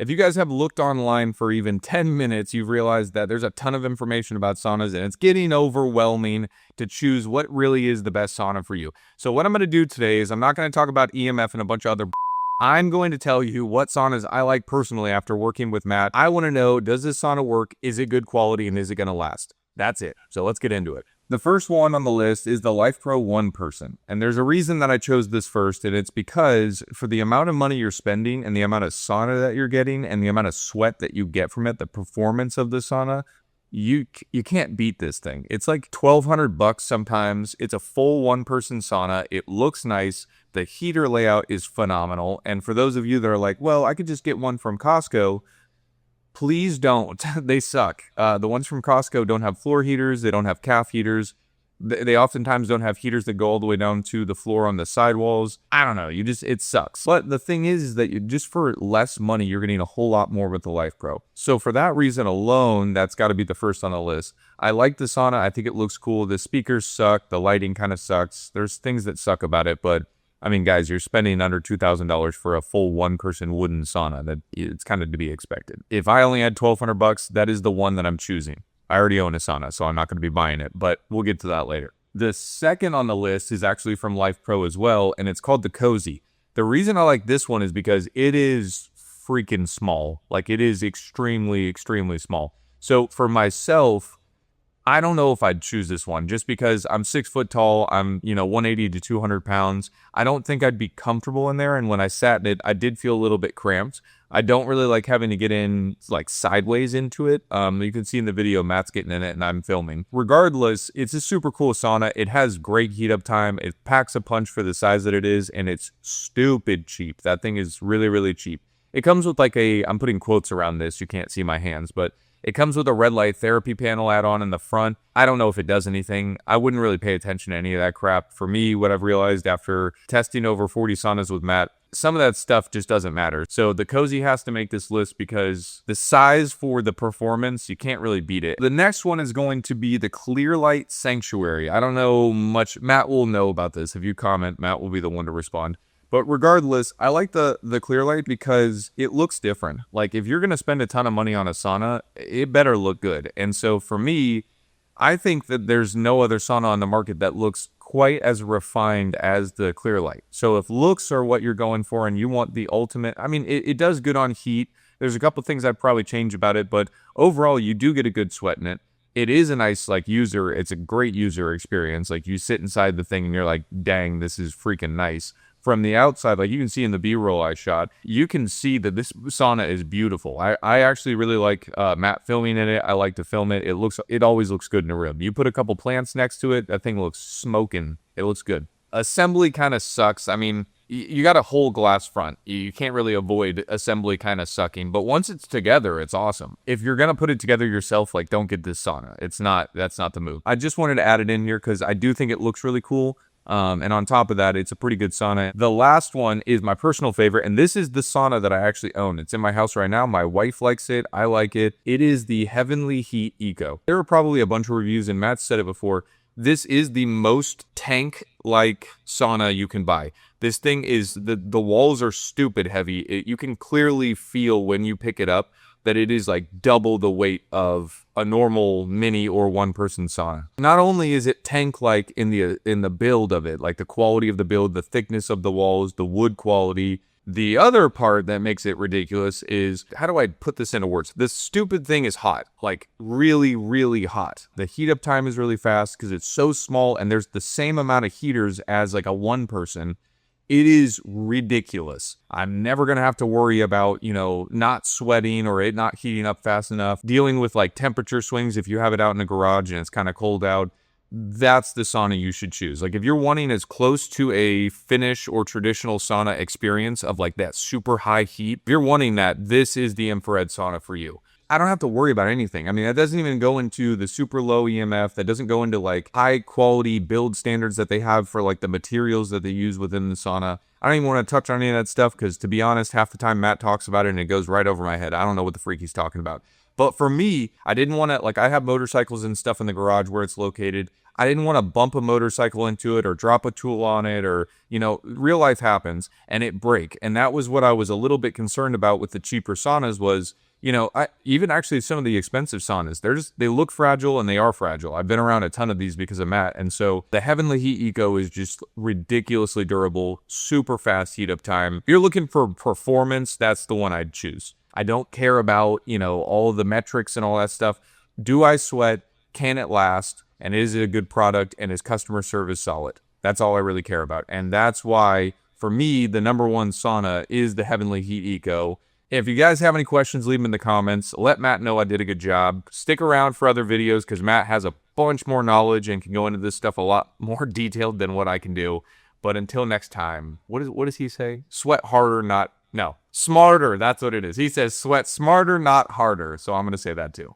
If you guys have looked online for even 10 minutes, you've realized that there's a ton of information about saunas and it's getting overwhelming to choose what really is the best sauna for you. So what I'm going to do today is I'm not going to talk about EMF and a bunch of other I'm going to tell you what saunas I like personally after working with Matt. I want to know, does this sauna work? Is it good quality and is it going to last? That's it. So let's get into it. The first one on the list is the LifePro 1-person. And there's a reason that I chose this first, and it's because for the amount of money you're spending and the amount of sauna that you're getting and the amount of sweat that you get from it, the performance of the sauna, you can't beat this thing. It's like $1,200 sometimes. It's a full 1-person sauna. It looks nice. The heater layout is phenomenal. And for those of you that are like, well, I could just get one from Costco, please don't. They suck. The ones from Costco don't have floor heaters. They don't have calf heaters. They oftentimes don't have heaters that go all the way down to the floor on the sidewalls. I don't know. It sucks. But the thing is that just for less money, you're getting a whole lot more with the LifePro. So for that reason alone, that's got to be the first on the list. I like the sauna. I think it looks cool. The speakers suck. The lighting kind of sucks. There's things that suck about it, but I mean, guys, you're spending under $2,000 for a full 1-person wooden sauna. That it's kind of to be expected. If I only had $1,200, that is the one that I'm choosing. I already own a sauna, so I'm not going to be buying it, but we'll get to that later. The second on the list is actually from LifePro as well, and it's called the Cozy. The reason I like this one is because it is freaking small. Like, it is extremely, extremely small. So for myself, I don't know if I'd choose this one just because I'm 6 foot tall. I'm, 180 to 200 pounds. I don't think I'd be comfortable in there. And when I sat in it, I did feel a little bit cramped. I don't really like having to get in like sideways into it. You can see in the video, Matt's getting in it and I'm filming. Regardless, it's a super cool sauna. It has great heat up time. It packs a punch for the size that it is. And it's stupid cheap. That thing is really, really cheap. It comes with like I'm putting quotes around this. You can't see my hands, but it comes with a red light therapy panel add-on in the front. I don't know if it does anything. I wouldn't really pay attention to any of that crap. For me, what I've realized after testing over 40 saunas with Matt, some of that stuff just doesn't matter. So the Cozy has to make this list because the size for the performance, you can't really beat it. The next one is going to be the ClEARLIGHT Sanctuary. I don't know much. Matt will know about this. If you comment, Matt will be the one to respond. But regardless, I like the ClEARLIGHT because it looks different. Like, if you're going to spend a ton of money on a sauna, it better look good. And so for me, I think that there's no other sauna on the market that looks quite as refined as the ClEARLIGHT. So if looks are what you're going for and you want the ultimate, I mean, it does good on heat. There's a couple things I'd probably change about it, but overall, you do get a good sweat in it. It is a nice, user. It's a great user experience. Like, you sit inside the thing and you're like, dang, this is freaking nice. From the outside, like you can see in the B-roll I shot, you can see that this sauna is beautiful. I actually really like Matt filming in it. I like to film it. It always looks good in a room. You put a couple plants next to it, that thing looks smoking. It looks good. Assembly kind of sucks. I mean, you got a whole glass front. You can't really avoid assembly kind of sucking, but once it's together, it's awesome. If you're going to put it together yourself, like, don't get this sauna. That's not the move. I just wanted to add it in here because I do think it looks really cool. And on top of that, it's a pretty good sauna. The last one is my personal favorite, and this is the sauna that I actually own. It's in my house right now. My wife likes it. I like it. It is the Heavenly Heat Eco. There are probably a bunch of reviews, and Matt said it before. This is the most tank-like sauna you can buy. This thing is, the walls are stupid heavy. You can clearly feel when you pick it up that it is like double the weight of a normal mini or 1-person sauna. Not only is it tank-like in the build of it, like the quality of the build, the thickness of the walls, the wood quality, the other part that makes it ridiculous is, how do I put this into words? This stupid thing is hot, like really, really hot. The heat up time is really fast because it's so small and there's the same amount of heaters as like a 1-person. It is ridiculous. I'm never going to have to worry about, not sweating or it not heating up fast enough. Dealing with like temperature swings if you have it out in the garage and it's kind of cold out. That's the sauna you should choose. Like, if you're wanting as close to a Finnish or traditional sauna experience of like that super high heat, if you're wanting that, this is the infrared sauna for you. I don't have to worry about anything. I mean, that doesn't even go into the super low EMF. That doesn't go into like high quality build standards that they have for like the materials that they use within the sauna. I don't even want to touch on any of that stuff because, to be honest, half the time Matt talks about it and it goes right over my head. I don't know what the freak he's talking about. But for me, I didn't want to, like, I have motorcycles and stuff in the garage where it's located. I didn't want to bump a motorcycle into it or drop a tool on it, or, real life happens and it break. And that was what I was a little bit concerned about with the cheaper saunas was, I even actually some of the expensive saunas, they look fragile and they are fragile. I've been around a ton of these because of Matt. And so the Heavenly Heat Eco is just ridiculously durable, super fast heat up time. If you're looking for performance, that's the one I'd choose. I don't care about, all the metrics and all that stuff. Do I sweat? Can it last? And is it a good product? And is customer service solid? That's all I really care about. And that's why, for me, the number one sauna is the Heavenly Heat Eco. If you guys have any questions, leave them in the comments. Let Matt know I did a good job. Stick around for other videos because Matt has a bunch more knowledge and can go into this stuff a lot more detailed than what I can do. But until next time, what does he say? Sweat harder, smarter. That's what it is. He says sweat smarter, not harder. So I'm going to say that too.